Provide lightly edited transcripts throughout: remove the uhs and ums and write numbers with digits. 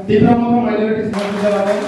তীব্রমত minority সমাজ জানাবেন।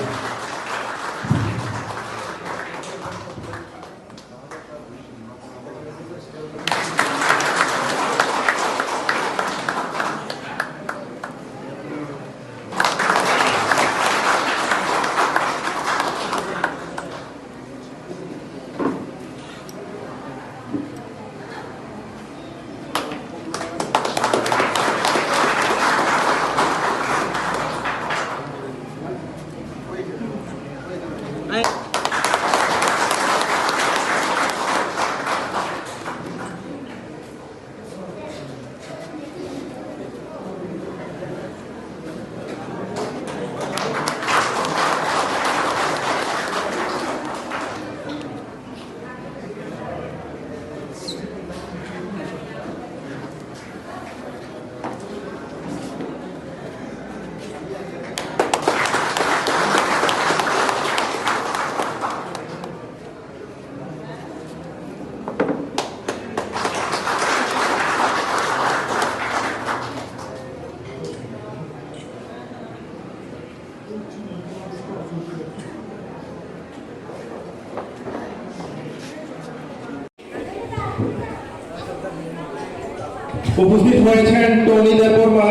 উপস্থিত হয়েছেন টনি দেববর্মা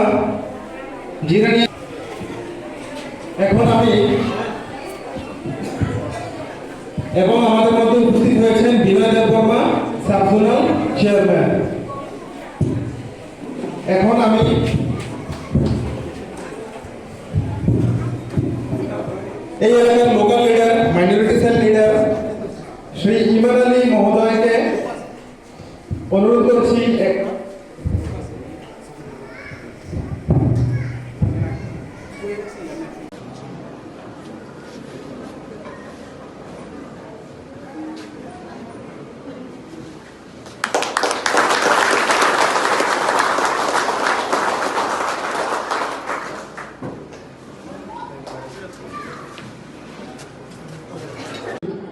জিরানিয়া। এবং আমাদের মধ্যে উপস্থিত হয়েছেন বিনয় দেববর্মা সাবজোনাল চেয়ারম্যান। এখন আমি এই এলাকার local leader, minority cell leader Shri Iman Ali মহোদয়কে অনুরোধ করছি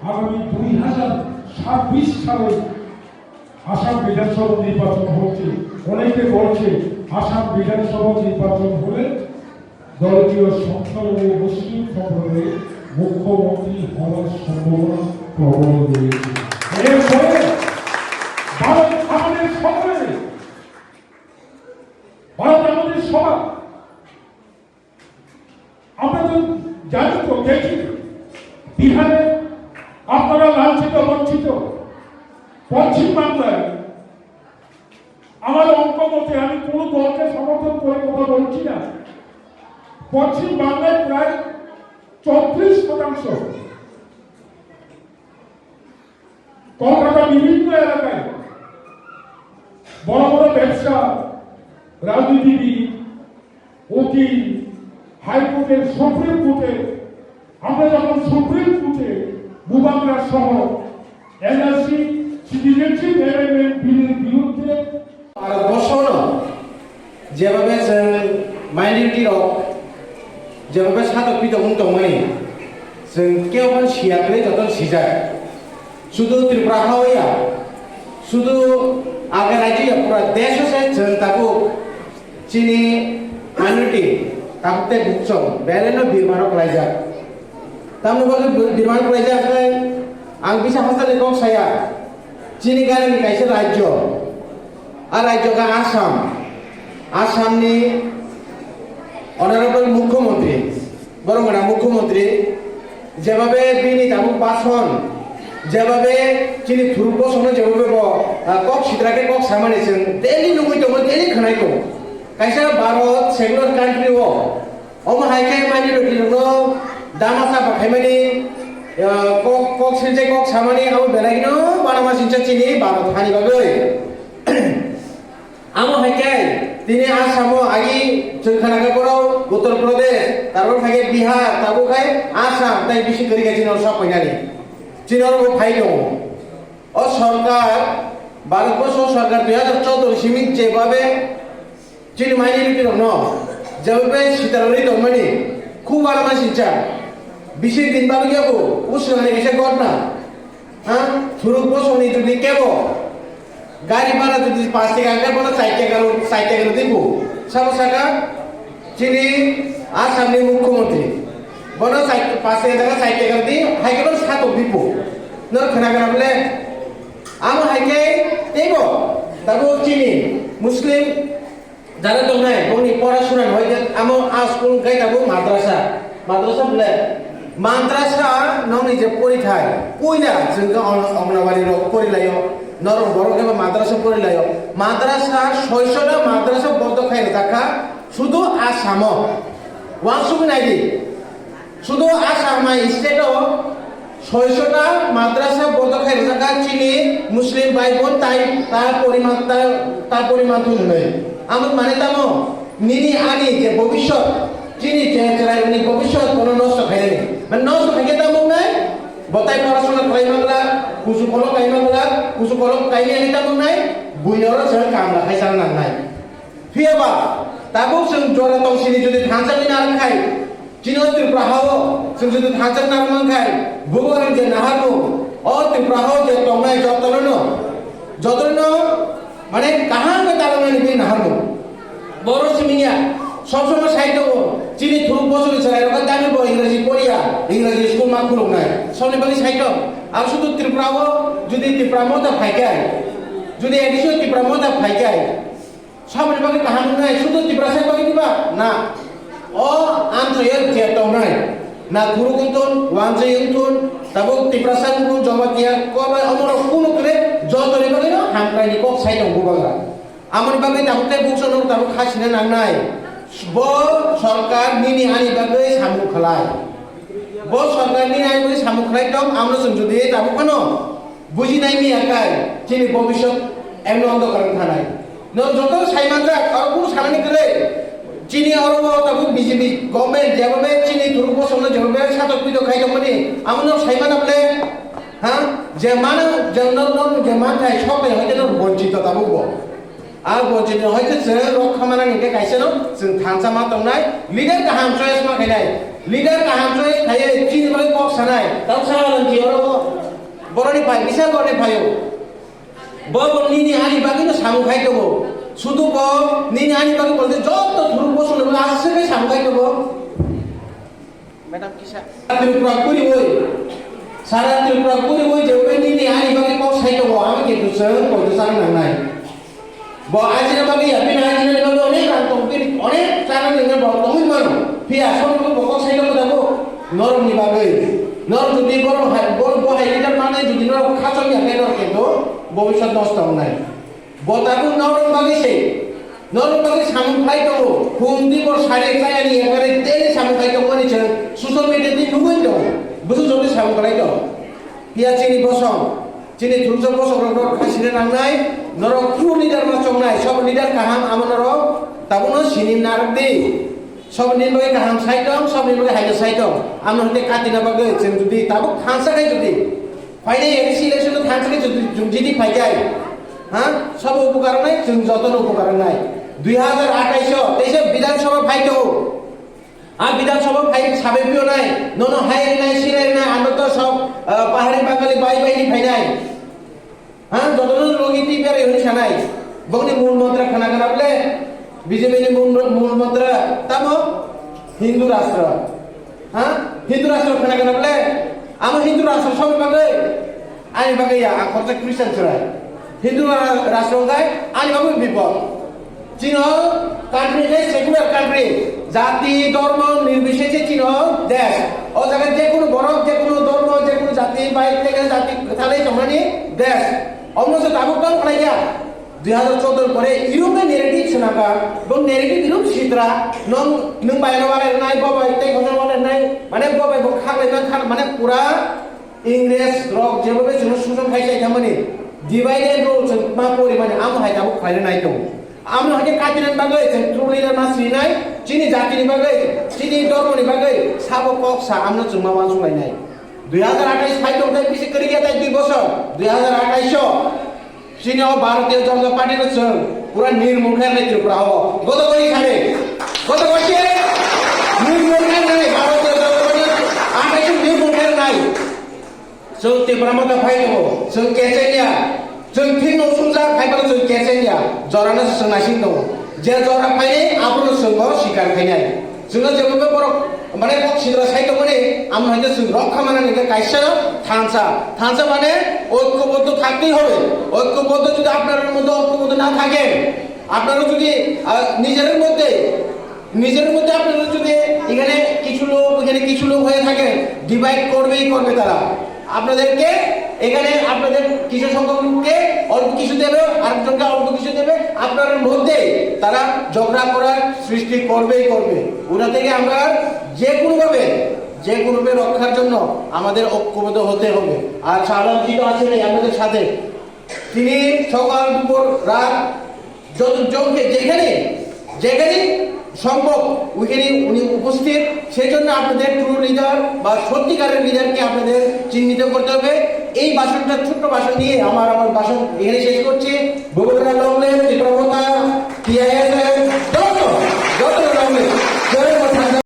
আগামী 2026 সালে আসাম বিধানসভা নির্বাচন হচ্ছে। অনেকে বলছে আসাম বিধানসভা নির্বাচন হলে দলীয় সংখ্যালঘু মুসলিম সম্প্রদায়ের মুখ্যমন্ত্রী হওয়ার সম্ভাবনা প্রবল রয়েছে। এরপরে ভারত আমাদের সঙ্গে, ভারত আমাদের সভা। আমরা তো জানি, তো দেখি বিহারে আপনারা লাঞ্ছিত বঞ্চিত। পশ্চিম বাংলায় আমার অঙ্ক মতে, আমি কোন দলকে সমর্থন করে কথা বলছি না, পশ্চিম বাংলায় প্রায় 34%। কলকাতা বিভিন্ন এলাকায় বড় বড় ব্যবসা, রাজনীতিবিদ, উকিল, হাইকোর্টের, সুপ্রিম কোর্টে, আমরা যখন সুপ্রিম কোর্টে ভূবাংলা সহ এনআরসি সিটিজেনশিপ অ্যামেন্ডমেন্ট বিলের বিরুদ্ধে ভারতবর্ষ যেভাবে माइनरिटी जेबाबे सादपित उनतंगमनि जों केवल सियाखै जतन सिजा शुद्ध त्रिपुरा हावैया शुद्ध आगे राज्य पूरा देश से जों ताकु चीनी माइनरिटी ताकते बुकसो बेरेनो बिरमानो प्राइजा तामनो बगे बिरमानो प्राइजा है आं बिसा हस्ताले कम साया चीनी गारिनि कायसे राज्य आ राज्य का आसाम आसामनि অনারেবল মুখ্যমন্ত্রী বরংগনা মুখ্যমন্ত্রী যেভাবে বিনি তাবু বাসন যেভাবে চিনি থুরুপ সনো যেভাবে কক সিদ্রাকে কক সামানিছেন দেলি নুগুইতো দেলি খানাইতো কাইসা ভারত সেকুলার কান্ট্রি অম হাইকে মাইনরিটি নো দামাসা বাখাইমানি কক কক সিনজে কক সামানি আম বেলাগিনো বানামা সিনচা চিনি ভারত হানিবাবে আমো হাইকে তিনি आसामो आगि जोंखानागा बरो उत्तर प्रदेश तारबो थागे बिहार ताबो खाय आसाम ताइ बिसि करि गासिनो सब फैनानि चिनर बो फाइ दङ अ सरकार भारतबर्ष सरकार 2014 सिमित जेबाबे चिन माइनरिटी दङ जेबाबे सितारनि दङमनि खूब आरो मानसिचा बिसि दिन बालगियाबो उसनानि एसे गटना हा थुरुक बसनि जुदि केबो गाड़ी भाड़ा যদি 5 টাকা আগে বড় 4 টাকা দিব সাবসাকা চিনি आसामनि मुख्यमंत्री बनो पासे जागा साइटे करती हाइके सातो बिपो नर खोनागोना बोले आम हाइके तेबो दाबो चिनि मुस्लिम जाना दंनाय बंनि पढ़ाशुना हयजे आम आ स्कुल गाय दाबो माद्रासा बोले माद्रासा नंनि जे परिथाय कइना जोंगा अंगनवाड़ी रो परिलायो नरम बড় के माद्रासा परिलायो माद्रासा 600টা माद्रासा बंद खाय राखा শুধু आसाम वासुबि नायदि শুধু आसाम स्टेटो 600টা माद्रासा बंद खाय राखा चिनि मुस्लिम भाई बोन तार परिमाण तो नै आमर माने तामो निनि आनि जे भविष्य चिनि जे चरायनि भविष्य कोनो नष्ट खायनि মানে নষ্ট খাইকে তামो নাই বতাই পড়াশোনা খাইমাगला कुसु कलक खाइमागला कुसु कलक खाइनि आनि तामो নাই बुइनर जों काम लाखाय जान नांनाय फियाबा ताबो जों जरा तंसिनि जुदि थांजानि नारखाय चिनो त्रिपुराहाव जों जुदि थांजानि नारमांखाय बुगोरां जे नाहारबो अ त्रिपुराहाव जे तंनाय जतनो माने कहां के तालनानि बे नाहारबो बरो सिमिया सब समय साइटो चिनि थुरु बसुनि सराय रका दामि ब इंग्रेजी पढ़िया इंग्रेजी स्कुल मा खुलुंनाय सबनि बागै साइटो आरो शुधु त्रिपुराव जुदि त्रिपुरा मता फाइकाय जुदि एडिसो त्रिपुरा मता फाइकाय सबनि बागै कहां नाय शुधु त्रिपुरा साइ बागै दिबा ना अ आमथ्रय जे तंनाय ना थुरु कुंतन वानजे युंतन ताबो त्रिपुरा साइ कुन जमातिया कोबा अमर कुनु करे जतनि बागै न हामकायनि कक साइटो गुबागा आमनि बागै ताबते बुकसनो ताबो खासिना नांनाय ब सरकार निनि आनि बागै सामु खलाय ब सरकार निनि आनि बागै सामु खलाय दं आमनो जों जुदि दाबो कनो बुजिनाय मियाखाय चिनि भविष्य एमनो अंधकार थानाय न जत साइमानजा आरो कुनु सानानि करे चिनि आरो ताबो बीजेपी गभर्नमेंट जेबे चिनि थुरु बसनो जेबे सातक पिदो खायदमनि आमनो साइमान आपले हा जे मानो जोंनो जे मानथाय सबाय हयते बंचित ताबो ब आ बंचित हयते जों रखमाना निके कायसेनो जों थांसा मा दंनाय लिडार गाहाम चॉइस मा खायनाय लिडार गाहाम चॉइस खायो चिनि बागै कक सानाय दाव सानालन जिरो बरनि फाय बिसा बरनि फायो ब निनि आनि बागै न सामु खायदबो शुधु ब निनि आनि बागै बोलते जत थुरु बसनो आसे के सामु खायदबो मैडम किसा त्रिपुरा पुरी होय सारा त्रिपुरा पुरी होय जेबे निनि आनि बागै कक सायदबो आमी के दुसर कयदो सान नांनाय ब आजिना बागै बिना आजिना बागै अनेक रांतम अनेक साना नोंनो बलतमि मानो फिया सबको बक सायदबो दाबो नरमनि बागै नर जुदि बर बहाय लिडार माने जुदि नर खाचमि आखाय नर केतो भविष्य नष्ट होनाय बताबो नरम बागैसे नरम बागै सामु खाय दो हुमदि बर सारे खायानि एबारे तेनि सामु खाय दो माने जों ससियेल मिडिया दि नुगोन दो बुझु जदि सामु खाय दो पिया चिनि बसं चिनि थुरजो बसं नर खासिने नांनाय नर क्रू लिडार मा चंनाय सब लिडार काहाम आमनर ताबुनो सिनि नारदि सब दिन बागै काहाम साइटम सब दिन बागै हायनो साइटम आमन हते काटिना बागै जों जुदि ताबो थांसाखै जुदि फाइने एसि इलेक्शन थांसाखै जुदि फाइकाय हा सब उपकार नाय जों जतन उपकार नाय 2028 विधानसभा फाइटो आ विधानसभा फाइट साबे पियो नाय ननो हाय नाय सिराय नाय आमन तो सब पाहाड़ी बांगाली बाई बाई फाइनाय हा जतन लोगिति बेरे होनि सानाय बंनि मूल मंत्र खाना बोले बीजेपी नि मूल मंत्र तामो हिंदू राष्ट्र हा हिंदू राष्ट्र खाना बोले आम हिंदू राष्ट्र सब बागै आनि बागै या आखरसे क्रिश्चियन छराय हिंदू राष्ट्र गाय आनि बागै विपद चिनो कान्ट्री है सेकुलर कान्ट्री जाति धर्म निर्विशेषे चिनो देश ओ जगह जे कोनो बरफ जे कोनो धर्म जे कोनो जाति बाइक থেকে জাতি থালে জমানি দেশ অমনসে দাবু কাম খাইয়া 2014 পরে ইউরোপে নেগেটিভ শোনাকা এবং নেগেটিভ ইউরোপ সিদ্রা নং নং বাইরে वाले নাই বাবা ইতে ঘটনা वाले নাই মানে বাবা খালে না খাল মানে পুরা इंग्रेज रक जेबे जों सुजन खायसाय थामनि डिवाइडेड रुल जों मा परिमाने आम हाय दाबो खायनो नाय दं आमनो हाके काटिनान बागै जों ट्रुलिना मासिनाय चिनि जातिनि बागै चिनि धर्मनि बागै साबो कक्सा आमनो जों मा सुलायनाय 2028 फाइट होता है करी गया था 2 बছর 2028 चिनी भारतीय जनता पार्टी नो जों पूरा निर्मूल खालामनाय त्रिपुरा हो गत करि खाले गत वर्षे निर्मूल खालामनाय भारतीय जनता पार्टी आखाय निर्मूल खालामनाय जों त्रिपुरा मता फाइट हो जों केसेनिया जों फिन नसुंजा खायबा जों केसेनिया जराना सोंनासिन दं जे जरा फाइने आब्रो सोंगो शिकार खायनाय जोङो जेबो बर' माने बक्सिंग्रा साइड माने আমরা হয়তো রক্ষা মানে এটা কাইসা থানসা থানসা মানে ঐক্যবদ্ধ থাকতেই হবে ঐক্যবদ্ধ যদি আপনাদের মধ্যে ঐক্যবদ্ধ না থাকে আপনারা যদি নিজের মধ্যে আপনারা যদি এখানে কিছু লোক হয়ে থাকে ডিভাইড করবে তারা আপনাদেরকে এখানে আপনাদের কিছু সংখ্যককে অল্প কিছু দেবে আরেকজনকে অল্প কিছু দেবে আপনাদের মধ্যে তারা ঝগড়া করার সৃষ্টি করবে ওরা থেকে আমরা যে কোনোভাবে রক্ষার জন্য আমাদের ঐক্যবদ্ধ হতে হবে আর সাধারণত আছেন আপনাদের সাথে তিনি সকাল দুপুর রাত যেখানে সম্ভব ওইখানে উনি উপস্থিত সেই জন্য আপনাদের ট্রু লিডার বা সত্যিকারের লিডারকে আপনাদের চিহ্নিত করতে হবে এই ভাষণটা ছোট্ট ভাষণ নিয়ে আমার ভাষণ এখানে শেষ করছি ভগবান ত্রিপুরা টিআই